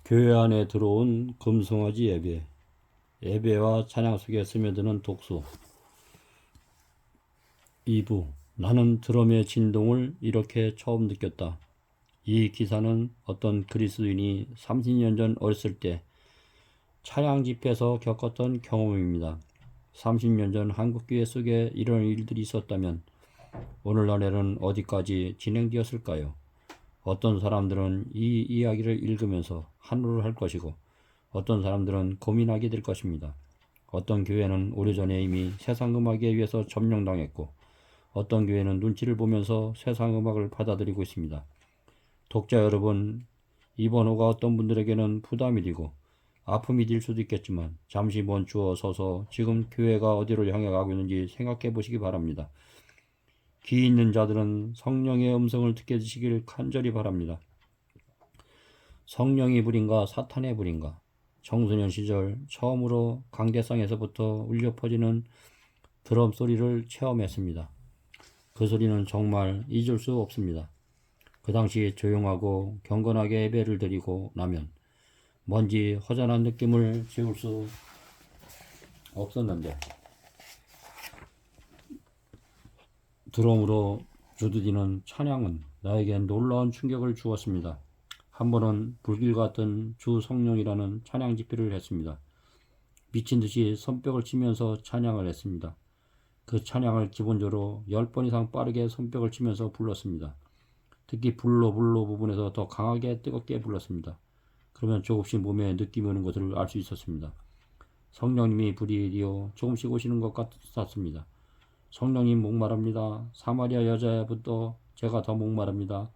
교회 안에 들어온 금송아지 예배, 예배와 찬양 속에 스며드는 독수. 2부. 나는 드럼의 진동을 이렇게 처음 느꼈다. 이 기사는 어떤 그리스도인이 30년 전 어렸을 때 찬양 집회에서 겪었던 경험입니다. 30년 전 한국교회 속에 이런 일들이 있었다면 오늘날에는 어디까지 진행되었을까요? 어떤 사람들은 이 이야기를 읽으면서 한우를 할 것이고 어떤 사람들은 고민하게 될 것입니다. 어떤 교회는 오래전에 이미 세상 음악에 의해서 점령당했고 어떤 교회는 눈치를 보면서 세상 음악을 받아들이고 있습니다. 독자 여러분, 이번 호가 어떤 분들에게는 부담이 되고 아픔이 될 수도 있겠지만 잠시 멈추어 서서 지금 교회가 어디로 향해 가고 있는지 생각해 보시기 바랍니다. 귀 있는 자들은 성령의 음성을 듣게 되시길 간절히 바랍니다. 성령의 불인가 사탄의 불인가? 청소년 시절 처음으로 강대상에서부터 울려 퍼지는 드럼 소리를 체험했습니다. 그 소리는 정말 잊을 수 없습니다. 그 당시 조용하고 경건하게 예배를 드리고 나면 먼지 허전한 느낌을 지울 수 없었는데 드럼으로 두드리는 찬양은 나에겐 놀라운 충격을 주었습니다. 한 번은 불길 같은 주 성령이라는 찬양 집회를 했습니다. 미친 듯이 손뼉을 치면서 찬양을 했습니다. 그 찬양을 기본적으로 10번 이상 빠르게 손뼉을 치면서 불렀습니다. 특히 불로 부분에서 더 강하게 뜨겁게 불렀습니다. 그러면 조금씩 몸에 느낌이 오는 것을 알 수 있었습니다. 성령님이 불이디어 조금씩 오시는 것 같았습니다. 성령님 목마릅니다. 사마리아 여자부터 제가 더 목마릅니다.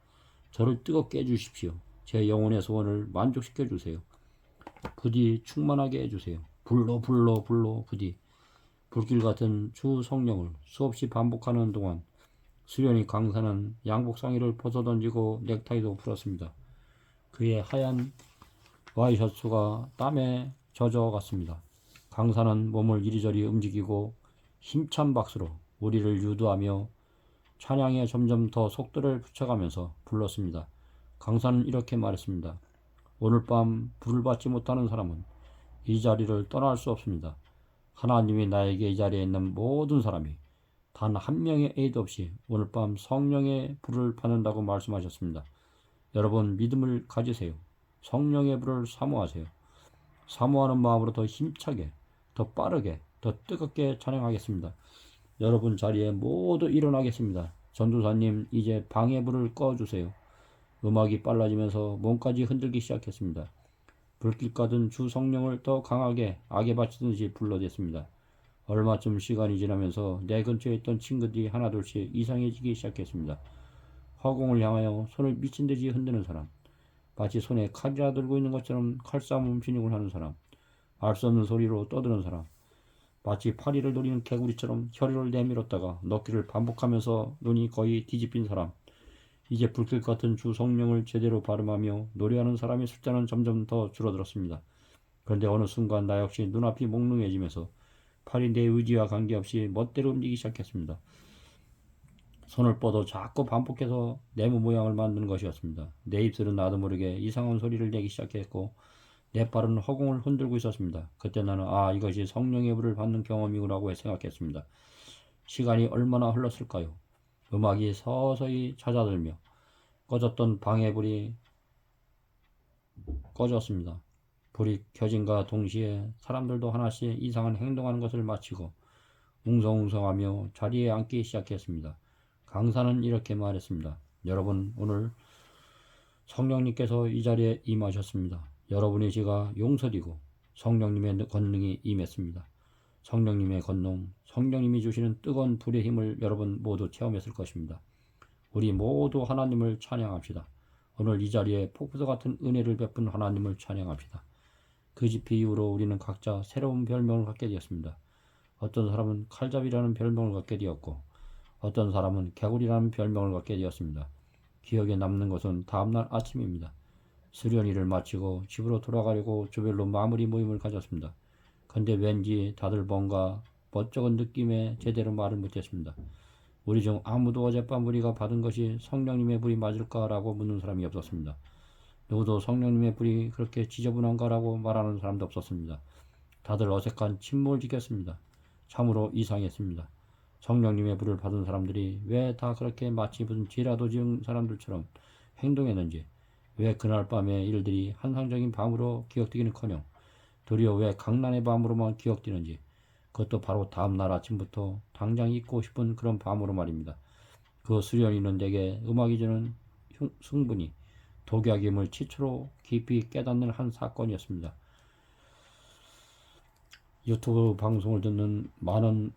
저를 뜨겁게 해주십시오. 제 영혼의 소원을 만족시켜 주세요. 부디 충만하게 해주세요. 불로 부디. 불길 같은 주 성령을 수없이 반복하는 동안 수련이 강사는 양복 상의를 벗어던지고 넥타이도 풀었습니다. 그의 하얀 와이셔츠가 땀에 젖어갔습니다. 강사는 몸을 이리저리 움직이고 힘찬 박수로 우리를 유도하며 찬양에 점점 더 속도를 붙여가면서 불렀습니다. 강사는 이렇게 말했습니다. 오늘 밤 불을 받지 못하는 사람은 이 자리를 떠날 수 없습니다. 하나님이 나에게 이 자리에 있는 모든 사람이 단 한 명의 에이드 없이 오늘 밤 성령의 불을 받는다고 말씀하셨습니다. 여러분 믿음을 가지세요. 성령의 불을 사모하세요. 사모하는 마음으로 더 힘차게, 더 빠르게, 더 뜨겁게 찬양하겠습니다. 여러분 자리에 모두 일어나겠습니다. 전도사님 이제 방해 불을 꺼주세요. 음악이 빨라지면서 몸까지 흔들기 시작했습니다. 불길 가든 주 성령을 더 강하게 악에 바치듯이 불러댔습니다. 얼마쯤 시간이 지나면서 내 근처에 있던 친구들이 하나둘씩 이상해지기 시작했습니다. 허공을 향하여 손을 미친듯이 흔드는 사람, 마치 손에 칼이라 들고 있는 것처럼 칼싸움 진육을 하는 사람, 알 수 없는 소리로 떠드는 사람, 마치 파리를 노리는 개구리처럼 혀를 내밀었다가 넣기를 반복하면서 눈이 거의 뒤집힌 사람, 이제 불길 같은 주 성령을 제대로 발음하며 노래하는 사람의 숫자는 점점 더 줄어들었습니다. 그런데 어느 순간 나 역시 눈앞이 몽롱해지면서 팔이 내 의지와 관계없이 멋대로 움직이기 시작했습니다. 손을 뻗어 자꾸 반복해서 네모 모양을 만드는 것이었습니다. 내 입술은 나도 모르게 이상한 소리를 내기 시작했고 내 발은 허공을 흔들고 있었습니다. 그때 나는 이것이 성령의 불을 받는 경험이구나고 생각했습니다. 시간이 얼마나 흘렀을까요? 음악이 서서히 잦아들며 꺼졌던 방의 불이 꺼졌습니다. 불이 켜진과 동시에 사람들도 하나씩 이상한 행동하는 것을 마치고 웅성웅성하며 자리에 앉기 시작했습니다. 강사는 이렇게 말했습니다. 여러분, 오늘 성령님께서 이 자리에 임하셨습니다. 여러분의 죄가 용서되고 성령님의 권능이 임했습니다. 성령님의 권능, 성령님이 주시는 뜨거운 불의 힘을 여러분 모두 체험했을 것입니다. 우리 모두 하나님을 찬양합시다. 오늘 이 자리에 폭포수 같은 은혜를 베푼 하나님을 찬양합시다. 그 집회 이후로 우리는 각자 새로운 별명을 갖게 되었습니다. 어떤 사람은 칼잡이라는 별명을 갖게 되었고 어떤 사람은 개구리라는 별명을 갖게 되었습니다. 기억에 남는 것은 다음날 아침입니다. 수련회를 마치고 집으로 돌아가려고 조별로 마무리 모임을 가졌습니다. 근데 왠지 다들 뭔가 멋쩍은 느낌에 제대로 말을 못했습니다. 우리 중 아무도 어젯밤 우리가 받은 것이 성령님의 불이 맞을까라고 묻는 사람이 없었습니다. 누구도 성령님의 불이 그렇게 지저분한가라고 말하는 사람도 없었습니다. 다들 어색한 침묵을 지켰습니다. 참으로 이상했습니다. 성령님의 불을 받은 사람들이 왜 다 그렇게 마치 무슨 죄라도 지은 사람들처럼 행동했는지, 왜 그날 밤의 일들이 환상적인 밤으로 기억되기는커녕 도리어 왜 강란의 밤으로만 기억되는지, 그것도 바로 다음날 아침부터 당장 잊고 싶은 그런 밤으로 말입니다. 그 수련이는 내게 음악이 주는 승분이 독약임을 치초로 깊이 깨닫는 한 사건이었습니다. 유튜브 방송을 듣는 많은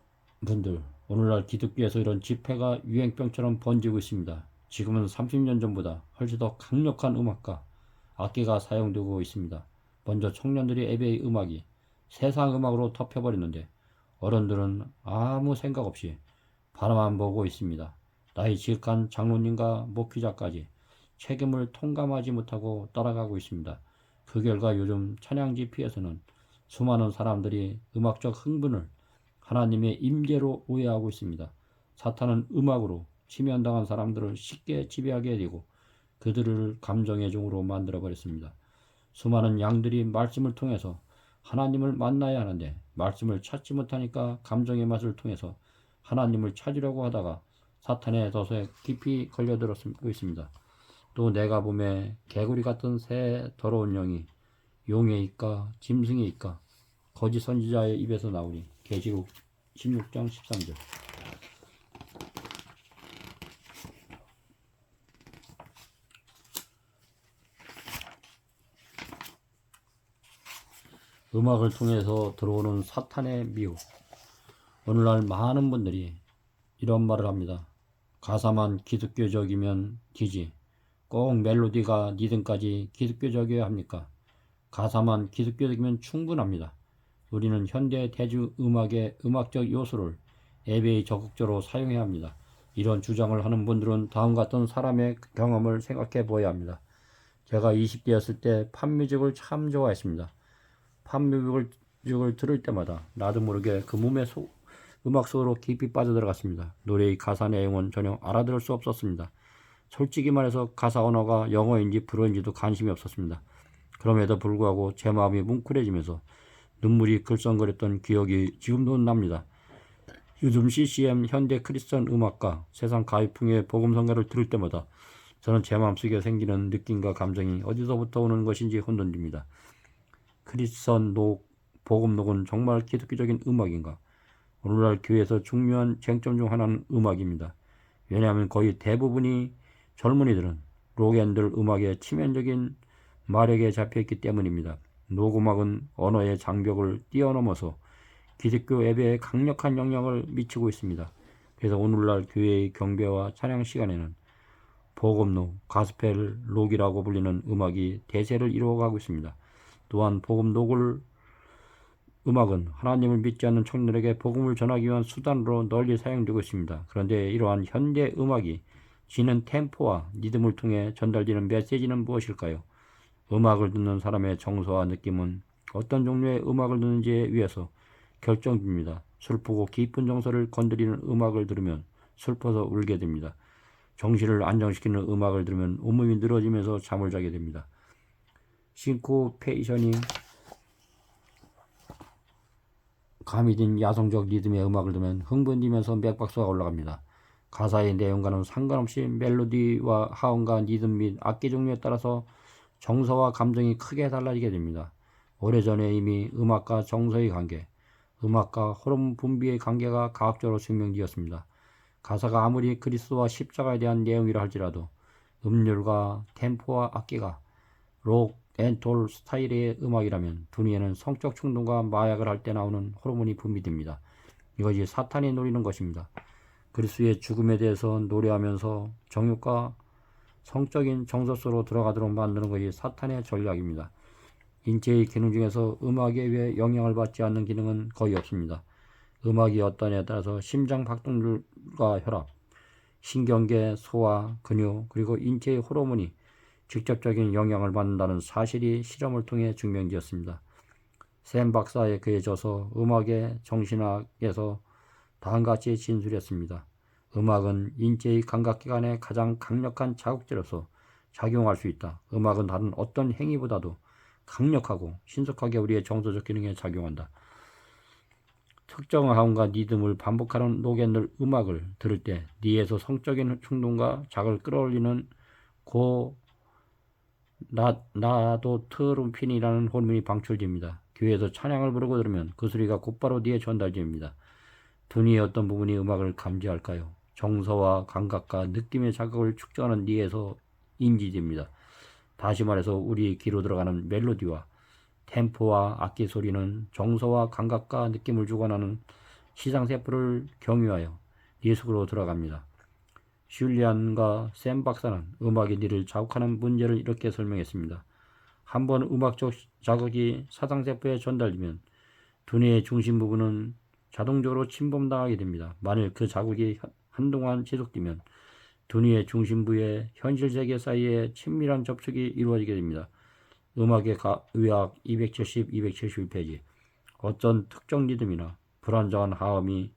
분들, 오늘날 기독교에서 이런 집회가 유행병처럼 번지고 있습니다. 지금은 30년 전보다 훨씬 더 강력한 음악과 악기가 사용되고 있습니다. 먼저 청년들이 예배의 음악이 세상 음악으로 덮여버렸는데 어른들은 아무 생각 없이 바라만 보고 있습니다. 나이 지극한 장로님과 목회자까지 책임을 통감하지 못하고 따라가고 있습니다. 그 결과 요즘 찬양 집회에서는 수많은 사람들이 음악적 흥분을 하나님의 임재로 오해하고 있습니다. 사탄은 음악으로 치면당한 사람들을 쉽게 지배하게 되고 그들을 감정의 종으로 만들어버렸습니다. 수많은 양들이 말씀을 통해서 하나님을 만나야 하는데 말씀을 찾지 못하니까 감정의 맛을 통해서 하나님을 찾으려고 하다가 사탄의 덫에 깊이 걸려들었고 있습니다. 또 내가 봄에 개구리 같은 새 더러운 영이 용의 입과 짐승의 입과 거짓 선지자의 입에서 나오니 계시록 16장 13절. 음악을 통해서 들어오는 사탄의 미혹. 오늘날 많은 분들이 이런 말을 합니다. 가사만 기독교적이면 되지. 꼭 멜로디가 리듬까지 기독교적이어야 합니까? 가사만 기독교적이면 충분합니다. 우리는 현대 대중음악의 음악적 요소를 예배에 적극적으로 사용해야 합니다. 이런 주장을 하는 분들은 다음과 같은 사람의 경험을 생각해 보아야 합니다. 제가 20대였을 때 팝뮤직을 참 좋아했습니다. 팝뮤직을 들을 때마다 나도 모르게 그 몸의 음악 속으로 깊이 빠져들어갔습니다. 노래의 가사 내용은 전혀 알아들을 수 없었습니다. 솔직히 말해서 가사 언어가 영어인지 불어인지도 관심이 없었습니다. 그럼에도 불구하고 제 마음이 뭉클해지면서 눈물이 글썽거렸던 기억이 지금도 납니다. 요즘 CCM 현대 크리스천 음악과 세상 가입풍의 복음성가를 들을 때마다 저는 제 마음속에 생기는 느낌과 감정이 어디서부터 오는 것인지 혼돈됩니다. 크리스천 복음록은 정말 기독교적인 음악인가? 오늘날 교회에서 중요한 쟁점 중 하나는 음악입니다. 왜냐하면 거의 대부분이 젊은이들은 록앤들 음악에 치명적인 마력에 잡혀있기 때문입니다. 녹음악은 언어의 장벽을 뛰어넘어서 기독교 예배에 강력한 영향을 미치고 있습니다. 그래서 오늘날 교회의 경배와 찬양 시간에는 복음록, 가스펠 록이라고 불리는 음악이 대세를 이루어가고 있습니다. 또한 복음록을 음악은 하나님을 믿지 않는 청년에게 복음을 전하기 위한 수단으로 널리 사용되고 있습니다. 그런데 이러한 현대 음악이 지는 템포와 리듬을 통해 전달되는 메시지는 무엇일까요? 음악을 듣는 사람의 정서와 느낌은 어떤 종류의 음악을 듣는지에 의해서 결정됩니다. 슬프고 깊은 정서를 건드리는 음악을 들으면 슬퍼서 울게 됩니다. 정신을 안정시키는 음악을 들으면 온몸이 늘어지면서 잠을 자게 됩니다. 싱코페이션이 가미된 야성적 리듬의 음악을 들으면 흥분되면서 맥박수가 올라갑니다. 가사의 내용과는 상관없이 멜로디와 하음과 리듬 및 악기 종류에 따라서 정서와 감정이 크게 달라지게 됩니다. 오래전에 이미 음악과 정서의 관계, 음악과 호르몬 분비의 관계가 과학적으로 증명되었습니다. 가사가 아무리 그리스도와 십자가에 대한 내용이라 할지라도 음률과 템포와 악기가 록 앤톨 스타일의 음악이라면 두뇌에는 성적 충동과 마약을 할 때 나오는 호르몬이 분비됩니다. 이것이 사탄이 노리는 것입니다. 그리스도의 죽음에 대해서 노래하면서 정욕과 성적인 정서 속으로 들어가도록 만드는 것이 사탄의 전략입니다. 인체의 기능 중에서 음악에 의해 영향을 받지 않는 기능은 거의 없습니다. 음악이 어떠냐에 따라서 심장 박동률과 혈압, 신경계, 소화, 근육, 그리고 인체의 호르몬이 직접적인 영향을 받는다는 사실이 실험을 통해 증명되었습니다. 샘 박사에 그해져서 음악의 정신학에서 다음과 같이 진술했습니다. 음악은 인체의 감각기관의 가장 강력한 자극제로서 작용할 수 있다. 음악은 다른 어떤 행위보다도 강력하고 신속하게 우리의 정서적 기능에 작용한다. 특정 하음과 리듬을 반복하는 록앤롤 음악을 들을 때 뇌에서 성적인 충동과 자극을 끌어올리는 나도트로핀이라는 호르몬이 방출됩니다. 교회에서 찬양을 부르고 들으면 그 소리가 곧바로 뇌에 전달됩니다. 두뇌의 어떤 부분이 음악을 감지할까요? 정서와 감각과 느낌의 자극을 축적하는 뇌에서 인지됩니다. 다시 말해서 우리 귀로 들어가는 멜로디와 템포와 악기 소리는 정서와 감각과 느낌을 주관하는 시상세포를 경유하여 뇌 속으로 들어갑니다. 슐리안과 샘 박사는 음악이 뇌를 자극하는 문제를 이렇게 설명했습니다. 한번 음악적 자극이 사상세포에 전달되면 두뇌의 중심 부분은 자동적으로 침범당하게 됩니다. 만일 그 자극이 한동안 지속되면 두뇌의 중심부의 현실 세계 사이에 친밀한 접촉이 이루어지게 됩니다. 음악의 의학 270, 271페이지. 어떤 특정 리듬이나 불안정한 하음이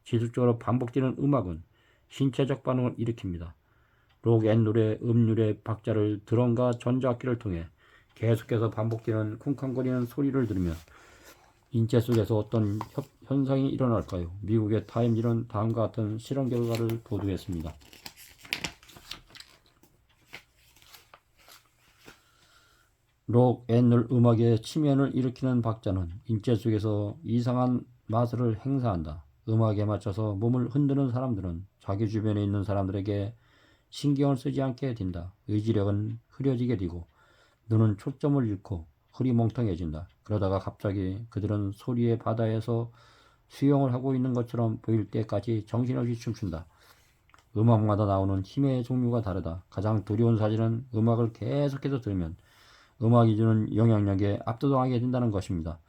지속적으로 반복되는 음악은 신체적 반응을 일으킵니다. 록앤롤의 음률의 박자를 드럼과 전자악기를 통해 계속해서 반복되는 쿵쾅거리는 소리를 들으면 인체 속에서 어떤 현상이 일어날까요? 미국의 타임지는 다음과 같은 실험 결과를 보도했습니다. 록앤롤 음악의 침연을 일으키는 박자는 인체 속에서 이상한 마술을 행사한다. 음악에 맞춰서 몸을 흔드는 사람들은 자기 주변에 있는 사람들에게 신경을 쓰지 않게 된다. 의지력은 흐려지게 되고 눈은 초점을 잃고 흐리멍텅해진다. 그러다가 갑자기 그들은 소리의 바다에서 수영을 하고 있는 것처럼 보일 때까지 정신없이 춤춘다. 음악마다 나오는 힘의 종류가 다르다. 가장 두려운 사실은 음악을 계속해서 들으면 음악이 주는 영향력에 압도당하게 된다는 것입니다.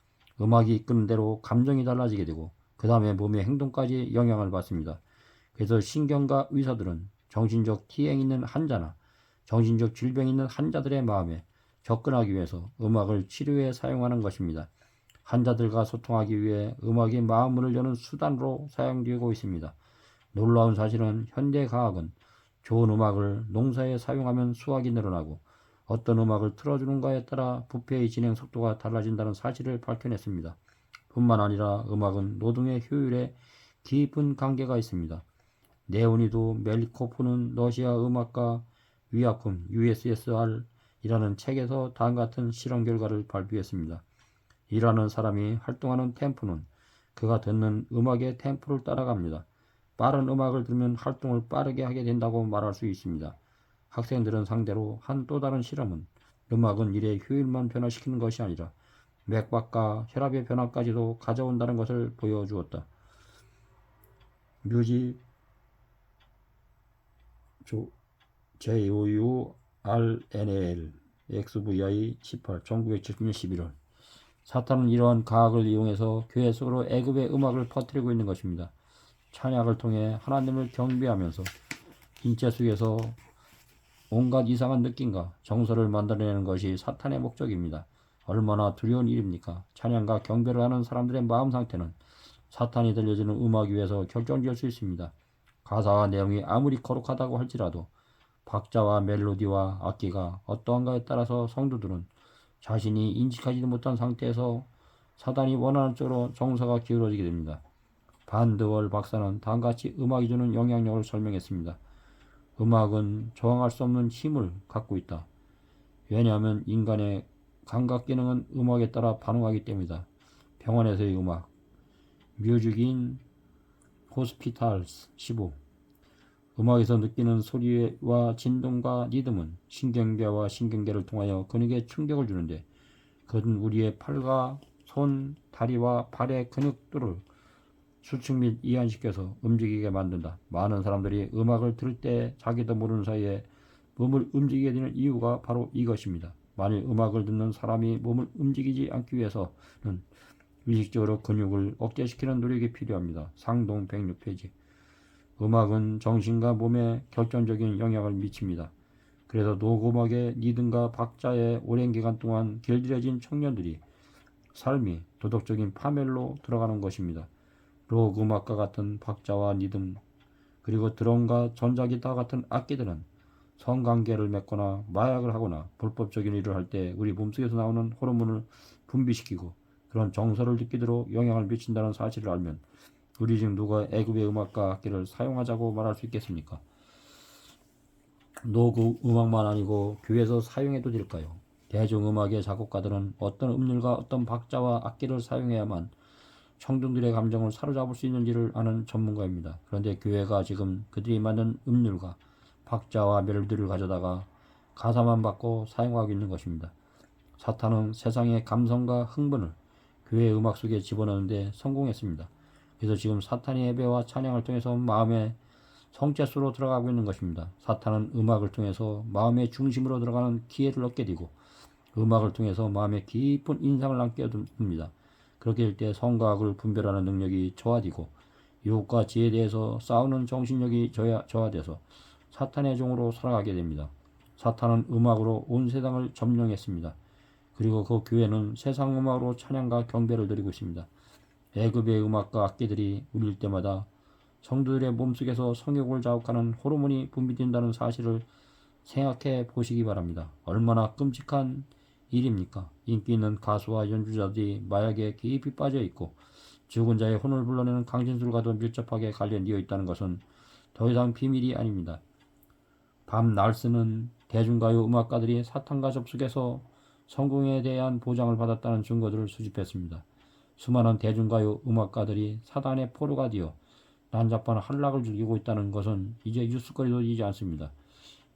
음악이 이끄는 대로 감정이 달라지게 되고 그 다음에 몸의 행동까지 영향을 받습니다. 그래서 신경과 의사들은 정신적 티행이 있는 환자나 정신적 질병이 있는 환자들의 마음에 접근하기 위해서 음악을 치료에 사용하는 것입니다. 환자들과 소통하기 위해 음악이 마음문을 여는 수단으로 사용되고 있습니다. 놀라운 사실은 현대 과학은 좋은 음악을 농사에 사용하면 수확이 늘어나고 어떤 음악을 틀어주는가에 따라 부패의 진행 속도가 달라진다는 사실을 밝혀냈습니다. 뿐만 아니라 음악은 노동의 효율에 깊은 관계가 있습니다. 네오니도 멜리코프는 러시아 음악가 위아쿰 USSR이라는 책에서 다음과 같은 실험 결과를 발표했습니다. 이라는 사람이 활동하는 템포는 그가 듣는 음악의 템포를 따라갑니다. 빠른 음악을 들으면 활동을 빠르게 하게 된다고 말할 수 있습니다. 학생들은 상대로 한 또 다른 실험은 음악은 일의 효율만 변화시키는 것이 아니라 맥박과 혈압의 변화까지도 가져온다는 것을 보여주었다. 뮤직 JOURNAL XVI 18 1970년 11월 사탄은 이러한 과학을 이용해서 교회 속으로 애굽의 음악을 퍼뜨리고 있는 것입니다. 찬양을 통해 하나님을 경배하면서 인체 속에서 온갖 이상한 느낌과 정서를 만들어내는 것이 사탄의 목적입니다. 얼마나 두려운 일입니까? 찬양과 경배를 하는 사람들의 마음 상태는 사탄이 들려주는 음악 위에서 결정지을 수 있습니다. 가사와 내용이 아무리 거룩하다고 할지라도 박자와 멜로디와 악기가 어떠한가에 따라서 성도들은 자신이 인식하지도 못한 상태에서 사단이 원하는 쪽으로 정서가 기울어지게 됩니다. 반드월 박사는 다음같이 음악이 주는 영향력을 설명했습니다. 음악은 저항할 수 없는 힘을 갖고 있다. 왜냐하면 인간의 감각 기능은 음악에 따라 반응하기 때문이다. 병원에서의 음악 뮤직인 호스피탈스 15 음악에서 느끼는 소리와 진동과 리듬은 신경계와 신경계를 통하여 근육에 충격을 주는데 그것은 우리의 팔과 손, 다리와 발의 근육들을 수축 및 이완시켜서 움직이게 만든다. 많은 사람들이 음악을 들을 때 자기도 모르는 사이에 몸을 움직이게 되는 이유가 바로 이것입니다. 만일 음악을 듣는 사람이 몸을 움직이지 않기 위해서는 의식적으로 근육을 억제시키는 노력이 필요합니다. 상동 106페이지 음악은 정신과 몸에 결정적인 영향을 미칩니다. 그래서 녹음악의 리듬과 박자에 오랜 기간 동안 길들여진 청년들이 삶이 도덕적인 파멸로 들어가는 것입니다. 록 음악과 같은 박자와 리듬 그리고 드럼과 전자기타 같은 악기들은 성관계를 맺거나 마약을 하거나 불법적인 일을 할 때 우리 몸속에서 나오는 호르몬을 분비시키고 그런 정서를 느끼도록 영향을 미친다는 사실을 알면 우리 중 누가 애굽의 음악과 악기를 사용하자고 말할 수 있겠습니까? 노구 음악만 아니고 교회에서 사용해도 될까요? 대중음악의 작곡가들은 어떤 음률과 어떤 박자와 악기를 사용해야만 청중들의 감정을 사로잡을 수 있는지를 아는 전문가입니다. 그런데 교회가 지금 그들이 만든 음률과 박자와 멜로디를 가져다가 가사만 바꿔 사용하고 있는 것입니다. 사탄은 세상의 감성과 흥분을 교회의 음악 속에 집어넣는데 성공했습니다. 그래서 지금 사탄의 예배와 찬양을 통해서 마음의 성체수로 들어가고 있는 것입니다. 사탄은 음악을 통해서 마음의 중심으로 들어가는 기회를 얻게 되고 음악을 통해서 마음의 깊은 인상을 남게 됩니다. 그렇게 될 때 성과 악을 분별하는 능력이 저하되고 유혹과 지혜에 대해서 싸우는 정신력이 저하돼서 사탄의 종으로 살아가게 됩니다. 사탄은 음악으로 온 세상을 점령했습니다. 그리고 그 교회는 세상 음악으로 찬양과 경배를 드리고 있습니다. 애굽의 음악과 악기들이 울릴 때마다 성도들의 몸속에서 성욕을 자극하는 호르몬이 분비된다는 사실을 생각해 보시기 바랍니다. 얼마나 끔찍한 일입니까? 인기 있는 가수와 연주자들이 마약에 깊이 빠져 있고 죽은 자의 혼을 불러내는 강신술과도 밀접하게 관련되어 있다는 것은 더 이상 비밀이 아닙니다. 밤 날쓰는 대중가요 음악가들이 사탄과 접속해서 성공에 대한 보장을 받았다는 증거들을 수집했습니다. 수많은 대중가요 음악가들이 사단의 포로가 되어 난잡한 한락을 즐기고 있다는 것은 이제 뉴스거리도 되지 않습니다.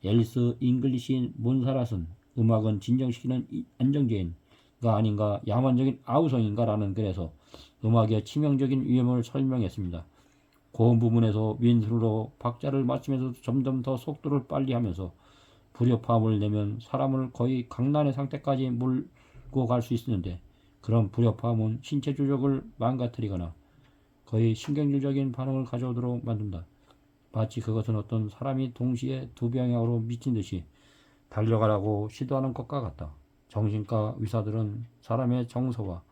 앨리스 잉글리시 몬사랏은 음악은 진정시키는 안정제인가 아닌가 야만적인 아우성인가 라는 글에서 음악의 치명적인 위험을 설명했습니다. 고음 부분에서 윈스로 박자를 맞추면서 점점 더 속도를 빨리 하면서 불협화음을 내면 사람을 거의 강난의 상태까지 몰고 갈 수 있는데 그런 불협화음은 신체 조력을 망가뜨리거나 거의 신경질적인 반응을 가져오도록 만든다. 마치 그것은 어떤 사람이 동시에 두 방향으로 미친 듯이 달려가라고 시도하는 것과 같다. 정신과 의사들은 사람의 정서와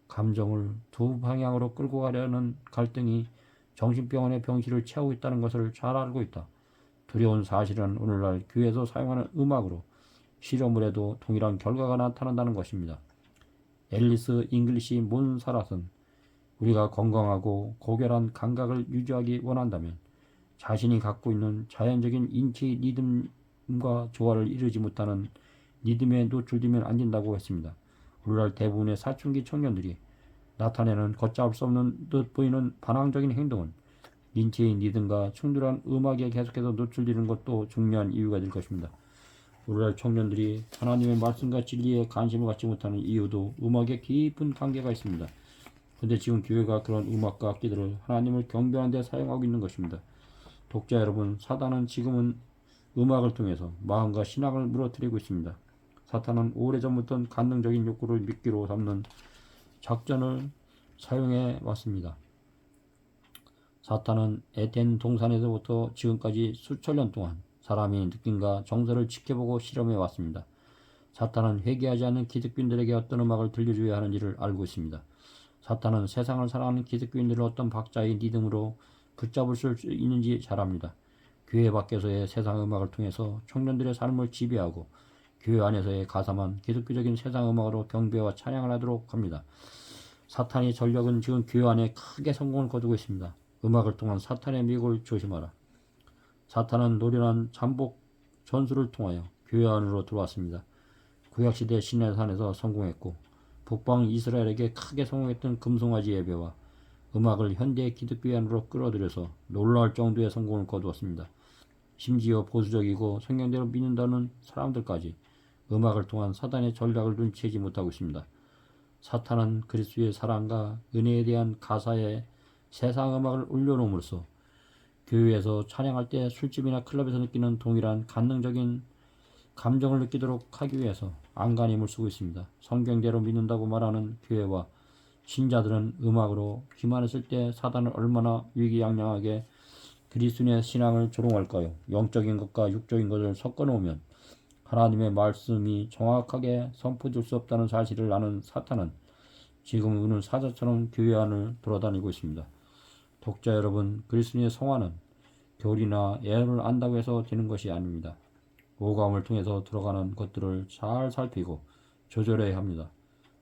감정을 두 방향으로 끌고 가려는 갈등이 정신병원의 병실을 채우고 있다는 것을 잘 알고 있다. 두려운 사실은 오늘날 교회에서 사용하는 음악으로 실험을 해도 동일한 결과가 나타난다는 것입니다. 앨리스 잉글리시 몬사랏은 우리가 건강하고 고결한 감각을 유지하기 원한다면 자신이 갖고 있는 자연적인 인체의 리듬과 조화를 이루지 못하는 리듬에 노출되면 안 된다고 했습니다. 오늘날 대부분의 사춘기 청년들이 나타내는 걷잡을 수 없는 듯 보이는 반항적인 행동은 인체의 리듬과 충돌한 음악에 계속해서 노출되는 것도 중요한 이유가 될 것입니다. 오늘날 청년들이 하나님의 말씀과 진리에 관심을 갖지 못하는 이유도 음악에 깊은 관계가 있습니다. 그런데 지금 교회가 그런 음악과 악기들을 하나님을 경배하는 데 사용하고 있는 것입니다. 독자 여러분, 사단은 지금은 음악을 통해서 마음과 신앙을 무너뜨리고 있습니다. 사탄은 오래전부터 간능적인 욕구를 미끼로 삼는 작전을 사용해 왔습니다. 사탄은 에덴 동산에서부터 지금까지 수천 년 동안 사람의 느낌과 정서를 지켜보고 실험해 왔습니다. 사탄은 회개하지 않는 기독교인들에게 어떤 음악을 들려줘야 하는지를 알고 있습니다. 사탄은 세상을 살아가는 기독교인들을 어떤 박자의 리듬으로 붙잡을 수 있는지 잘 압니다. 교회 밖에서의 세상 음악을 통해서 청년들의 삶을 지배하고 교회 안에서의 가사만 기독교적인 세상 음악으로 경배와 찬양을 하도록 합니다. 사탄의 전력은 지금 교회 안에 크게 성공을 거두고 있습니다. 음악을 통한 사탄의 미혹을 조심하라. 사탄은 노련한 잠복 전술을 통하여 교회 안으로 들어왔습니다. 구약시대 시내산에서 성공했고 북방 이스라엘에게 크게 성공했던 금송아지 예배와 음악을 현대 기독교 안으로 끌어들여서 놀라울 정도의 성공을 거두었습니다. 심지어 보수적이고 성경대로 믿는다는 사람들까지 음악을 통한 사탄의 전략을 눈치채지 못하고 있습니다. 사탄은 그리스도의 사랑과 은혜에 대한 가사에 세상 음악을 올려놓음으로써 교회에서 찬양할 때 술집이나 클럽에서 느끼는 동일한 간능적인 감정을 느끼도록 하기 위해서 안간힘을 쓰고 있습니다. 성경대로 믿는다고 말하는 교회와 신자들은 음악으로 기만했을 때 사단을 얼마나 위기양양하게 그리스도의 신앙을 조롱할까요? 영적인 것과 육적인 것을 섞어놓으면 하나님의 말씀이 정확하게 선포될 수 없다는 사실을 아는 사탄은 지금 우는 사자처럼 교회 안을 돌아다니고 있습니다. 독자 여러분, 그리스도의 성화는 교리나 예언을 안다고 해서 되는 것이 아닙니다. 오감을 통해서 들어가는 것들을 잘 살피고 조절해야 합니다.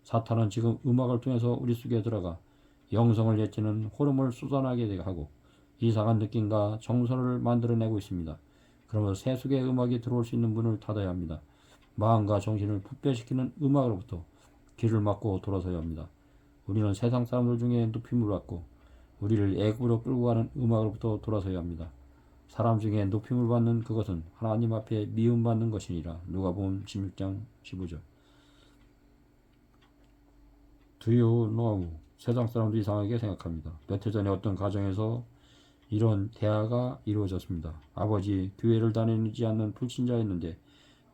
사탄은 지금 음악을 통해서 우리 속에 들어가 영성을 예치는 호르몬을 쏟아나게 하고 이상한 느낌과 정서를 만들어내고 있습니다. 그러면 세속의 음악이 들어올 수 있는 문을 닫아야 합니다. 마음과 정신을 부패시키는 음악으로부터 길을 막고 돌아서야 합니다. 우리는 세상 사람들 중에 높임을 받고 우리를 애굽으로 끌고 가는 음악으로부터 돌아서야 합니다. 사람 중에 높임을 받는 그것은 하나님 앞에 미움받는 것이니라. 누가복음 16장 15절. Do you know? 세상 사람도 이상하게 생각합니다. 몇 해 전에 어떤 가정에서 이런 대화가 이루어졌습니다. 아버지 교회를 다니지 않는 불신자였는데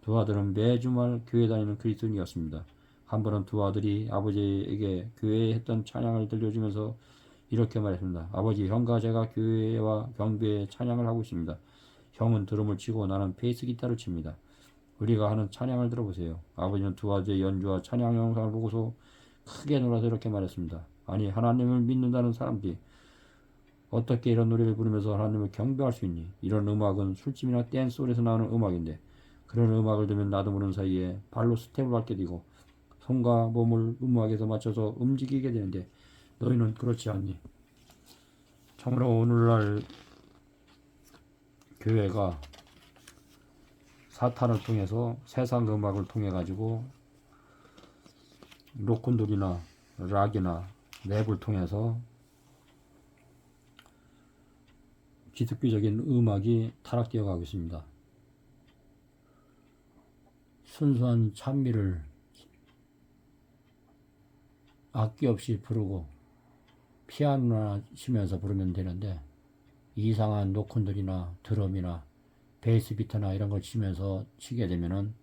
두 아들은 매주말 교회 다니는 그리스도인이었습니다. 한 번은 두 아들이 아버지에게 교회에 했던 찬양을 들려주면서 이렇게 말했습니다. 아버지, 형과 제가 교회와 경배에 찬양을 하고 있습니다. 형은 드럼을 치고 나는 베이스 기타를 칩니다. 우리가 하는 찬양을 들어보세요. 아버지는 두 아들의 연주와 찬양 영상을 보고서 크게 놀라서 이렇게 말했습니다. 아니, 하나님을 믿는다는 사람들이 어떻게 이런 노래를 부르면서 하나님을 경배할 수 있니? 이런 음악은 술집이나 댄스홀에서 나오는 음악인데 그런 음악을 들으면 나도 모르는 사이에 발로 스텝을 밟게 되고 손과 몸을 음악에서 맞춰서 움직이게 되는데 너희는 그렇지 않니? 참으로 오늘날 교회가 사탄을 통해서 세상 음악을 통해 가지고 로큰롤이나 락이나 랩을 통해서 기독교적인 음악이 타락되어 가고 있습니다. 순수한 찬미를 악기 없이 부르고 피아노나 치면서 부르면 되는데 이상한 로큰롤이나 드럼이나 베이스 기타나 이런 걸 치게 되면은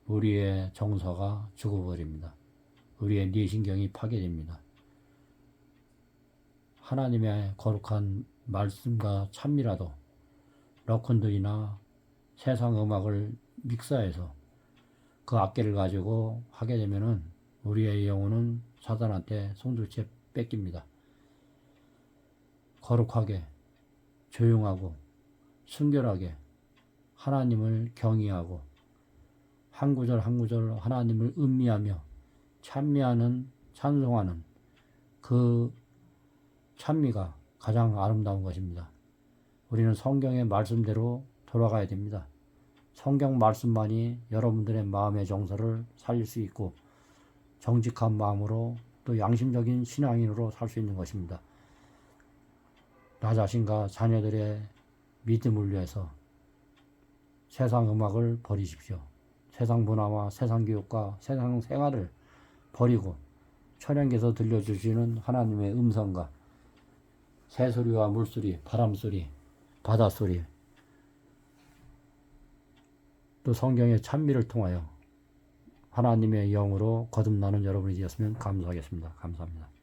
우리의 정서가 죽어버립니다. 우리의 뇌신경이 파괴됩니다. 하나님의 거룩한 말씀과 찬미라도 로큰롤이나 세상 음악을 믹사해서 그 악기를 가지고 하게 되면은 우리의 영혼은 사단한테 송두리째 뺏깁니다. 거룩하게, 조용하고, 순결하게 하나님을 경외하고 한 구절 한 구절 하나님을 음미하며 찬송하는 그 찬미가 가장 아름다운 것입니다. 우리는 성경의 말씀대로 돌아가야 됩니다. 성경 말씀만이 여러분들의 마음의 정서를 살릴 수 있고 정직한 마음으로 또 양심적인 신앙인으로 살 수 있는 것입니다. 나 자신과 자녀들의 믿음을 위해서 세상 음악을 버리십시오. 세상 문화와 세상 교육과 세상 생활을 버리고 천연계에서 들려주시는 하나님의 음성과 새소리와 물소리, 바람소리, 바다소리, 또 성경의 찬미를 통하여 하나님의 영으로 거듭나는 여러분이 되었으면 감사하겠습니다. 감사합니다.